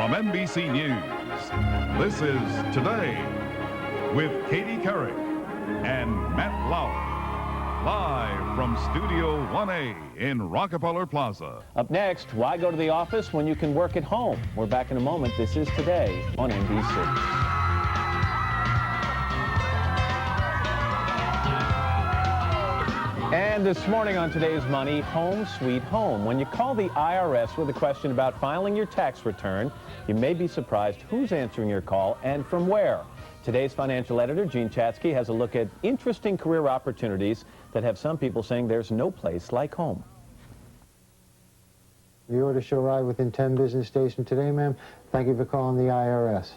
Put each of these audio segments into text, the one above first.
from NBC News, this is Today with Katie Couric and Matt Lauer. Live from Studio 1A in Rockefeller Plaza. Up next, why go to the office when you can work at home? We're back in a moment. This is Today on NBC. And this morning on Today's Money, home sweet home. When you call the IRS with a question about filing your tax return, you may be surprised who's answering your call and from where. Today's financial editor, Gene Chatsky, has a look at interesting career opportunities that have some people saying there's no place like home. The order shall arrive within 10 business days from today, ma'am. Thank you for calling the IRS.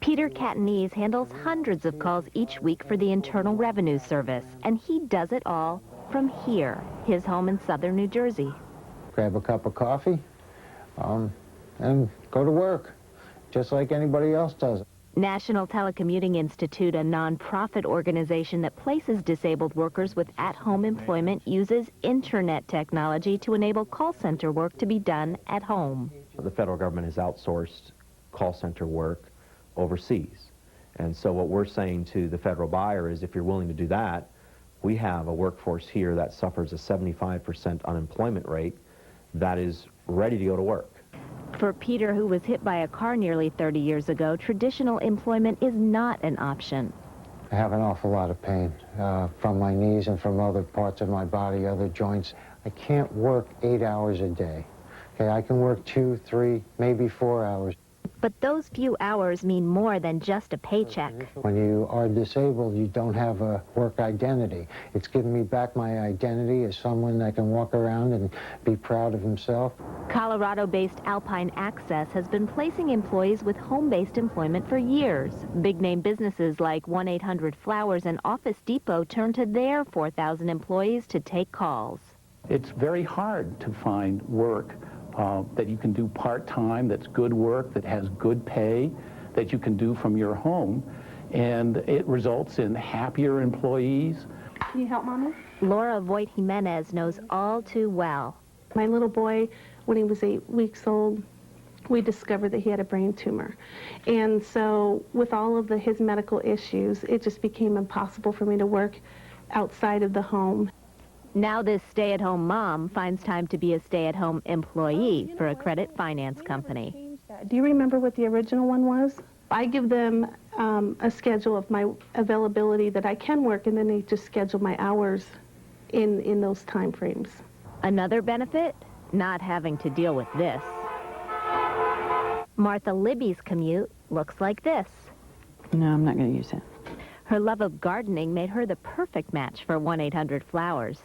Peter Catanese handles hundreds of calls each week for the Internal Revenue Service, and he does it all from here, his home in southern New Jersey. Grab a cup of coffee and go to work, just like anybody else does. National Telecommuting Institute, a nonprofit organization that places disabled workers with at-home employment, uses internet technology to enable call center work to be done at home. The federal government has outsourced call center work overseas. And so what we're saying to the federal buyer is if you're willing to do that, we have a workforce here that suffers a 75% unemployment rate that is ready to go to work. For Peter, who was hit by a car nearly 30 years ago, traditional employment is not an option. I have an awful lot of pain from my knees and from other parts of my body, other joints. I can't work 8 hours a day. Okay, I can work 2, 3, maybe 4 hours. But those few hours mean more than just a paycheck. When you are disabled, you don't have a work identity. It's given me back my identity as someone that can walk around and be proud of himself. Colorado-based Alpine Access has been placing employees with home-based employment for years. Big-name businesses like 1-800-Flowers and Office Depot turn to their 4,000 employees to take calls. It's very hard to find work that you can do part-time, that's good work, that has good pay, that you can do from your home. And it results in happier employees. Can you help, Mama? Laura Voigt Jimenez knows all too well. My little boy, when he was 8 weeks old, we discovered that he had a brain tumor. And so with all of his medical issues, it just became impossible for me to work outside of the home. Now this stay-at-home mom finds time to be a stay-at-home employee for a credit finance company. Do you remember what the original one was? I give them a schedule of my availability that I can work, and then they just schedule my hours in those time frames. Another benefit? Not having to deal with this. Martha Libby's commute looks like this. No, I'm not going to use it. Her love of gardening made her the perfect match for 1-800-Flowers.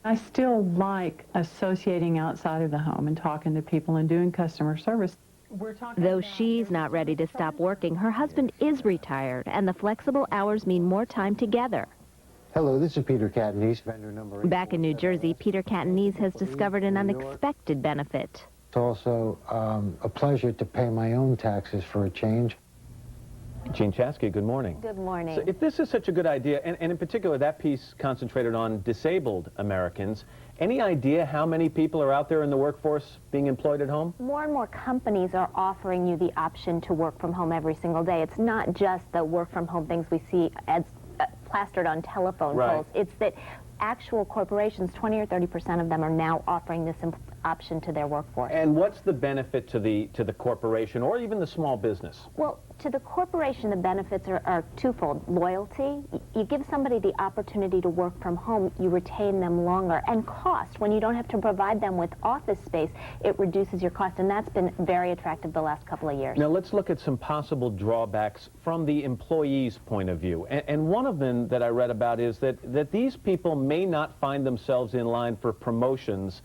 I still like associating outside of the home and talking to people and doing customer service. Though she's not ready to stop working, her husband is retired, and the flexible hours mean more time together. Hello, this is Peter Catanese, vendor number 8. Back in New Jersey, Peter Catanese has discovered an unexpected benefit. It's also a pleasure to pay my own taxes for a change. Gene Chatsky, good morning. Good morning. So if this is such a good idea, and in particular that piece concentrated on disabled Americans, any idea how many people are out there in the workforce being employed at home? More and more companies are offering you the option to work from home every single day. It's not just the work from home things we see ads plastered on telephone poles. It's that actual corporations, 20 or 30% of them are now offering this option to their workforce. And what's the benefit to the corporation or even the small business? Well, to the corporation, the benefits are twofold. Loyalty. You give somebody the opportunity to work from home, you retain them longer. And cost. When you don't have to provide them with office space, it reduces your cost. And that's been very attractive the last couple of years. Now, let's look at some possible drawbacks from the employee's point of view. And one of them that I read about is that these people may not find themselves in line for promotions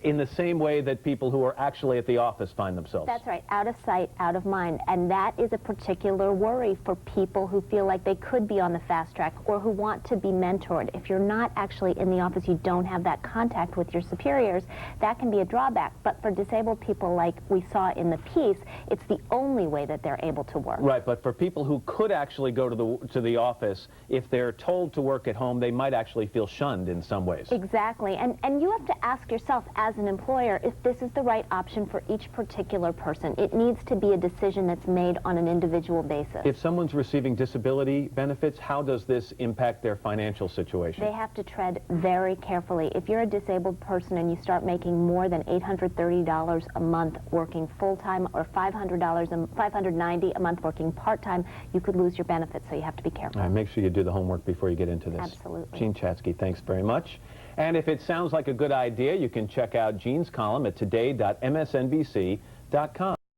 in the same way that people who are actually at the office find themselves. That's right, out of sight, out of mind. And that is a particular worry for people who feel like they could be on the fast track or who want to be mentored. If you're not actually in the office, you don't have that contact with your superiors, that can be a drawback. But for disabled people like we saw in the piece, it's the only way that they're able to work. Right, but for people who could actually go to the office, if they're told to work at home, they might actually feel shunned in some ways. Exactly, and you have to ask yourself, as as an employer if this is the right option for each particular person. It needs to be a decision that's made on an individual basis. If someone's receiving disability benefits, how does this impact their financial situation? They have to tread very carefully. If you're a disabled person and you start making more than $830 a month working full-time or $590 a month working part-time, you could lose your benefits, so you have to be careful. All right, make sure you do the homework before you get into this. Absolutely. Jean Chatzky, thanks very much. And if it sounds like a good idea, you can check out Jean's column at today.msnbc.com.